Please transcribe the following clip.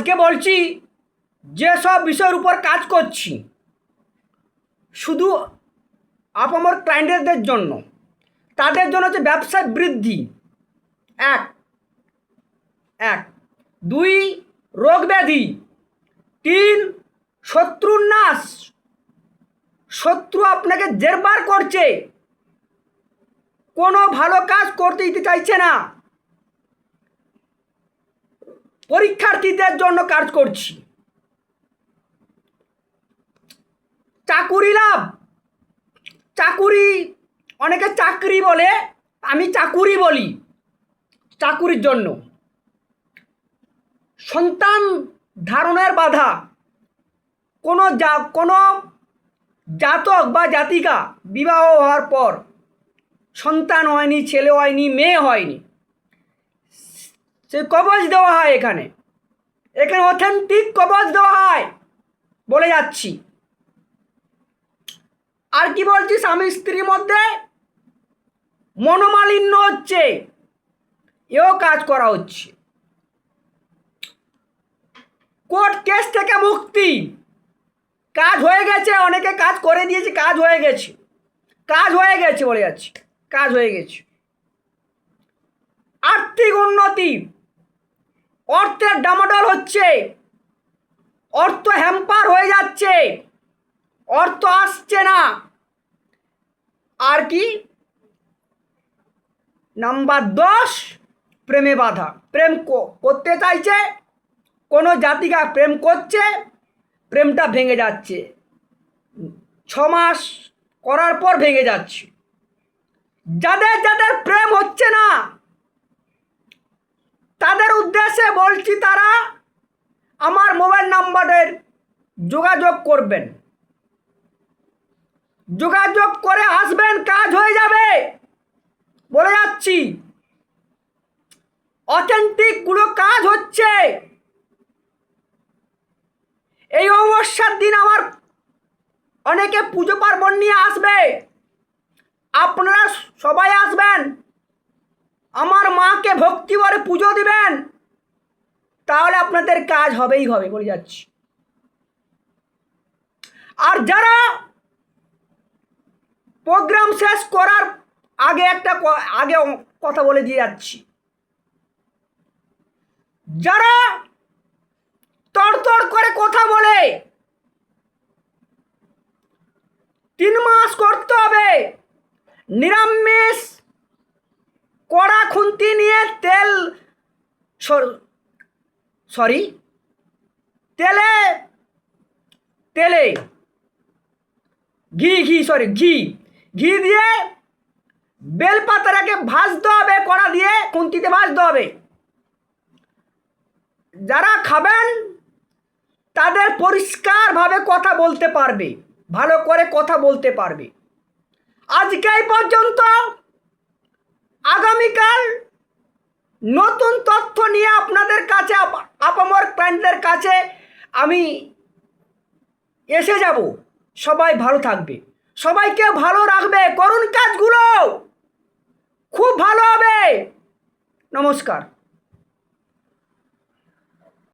আজকে বলছি যেসব বিষয়ের উপর কাজ করছি শুধু আমার ক্লায়েন্টদের জন্য, তাদের জন্য হচ্ছে ব্যবসায় বৃদ্ধি এক এক, 2 রোগ ব্যাধি, 3 শত্রুর নাশ। শত্রু আপনাকে জেরবার করছে, কোনো ভালো কাজ করতে দিতে চাইছে না। পরীক্ষার্থীদের জন্য কাজ করছি। চাকুরি লাভ, চাকুরি, অনেকে চাকরি বলে, আমি চাকুরি বলি। চাকুরির জন্য সন্তান ধারণের বাধা, কোনো জাতক বা জাতিকা বিবাহ হওয়ার পর সন্তান হয়নি, ছেলে হয়নি, মেয়ে হয়নি, সে কবজ দেওয়া হয়। এখানে অথেন্টিক কবজ দেওয়া হয়, বলে যাচ্ছি। আর কি বলছি, স্বামী স্ত্রীর মধ্যে মনোমালিন্য হচ্ছে, এও কাজ করা হচ্ছে। কোর্ট কেস থেকে মুক্তি, কাজ হয়ে গেছে। অনেকে কাজ করে দিয়েছে, কাজ হয়ে গেছে, কাজ হয়ে গেছে বলে যাচ্ছি, কাজ হয়ে গেছে। আর্থিক উন্নতি, অর্থের ডামাডোল হচ্ছে, অর্থ হ্যাম্পার হয়ে যাচ্ছে, অর্থ আসছে না। আর কি, নাম্বার 10 প্রেমে বাধা। প্রেম করতে চাইছে, কোনো জাতিকা প্রেম করছে, প্রেমটা ভেঙে যাচ্ছে, 6 মাস করার পর ভেঙে যাচ্ছে। যাদের যাদের প্রেম হচ্ছে না তাদের উদ্দেশ্যে বলছি, তারা আমার মোবাইল নাম্বারের যোগাযোগ করবেন, যোগাযোগ করে আসবেন, কাজ হয়ে যাবে, বলে যাচ্ছি। অথেন্টিকগুলো কাজ হচ্ছে। এই অমাবস্যার দিন আমার অনেকে পুজো পার্বণ নিয়ে আসবে, আপনারা সবাই আসবেন, আমার মাকে ভক্তি ভরে পুজো দিবেন, তাহলে আপনাদের কাজ হবেই হবে, বলে যাচ্ছি। আর যারা প্রোগ্রাম শেষ করার আগে আগে কথা বলে দিয়ে যাচ্ছি, যারা তড়তড় করে কথা বলে 3 মাস করতে হবে, নিরামিষ কড়া খুন্তি নিয়ে তেলে ঘি দিয়ে বেলপাতাটাকে ভাজতে হবে, কড়া দিয়ে খুন্তিতে ভাজতে হবে। যারা খাবেন তাদের পরিষ্কারভাবে কথা বলতে পারবে, ভালো করে কথা বলতে পারবে। আজকে এই পর্যন্ত, আগামীকাল নতুন তথ্য নিয়ে আপনাদের কাছে, আপামর ক্লায়েন্টদের কাছে আমি এসে যাব। সবাই ভালো থাকবে, সবাইকে ভালো রাখবে, করুন কাজগুলো, খুব ভালো হবে। নমস্কার।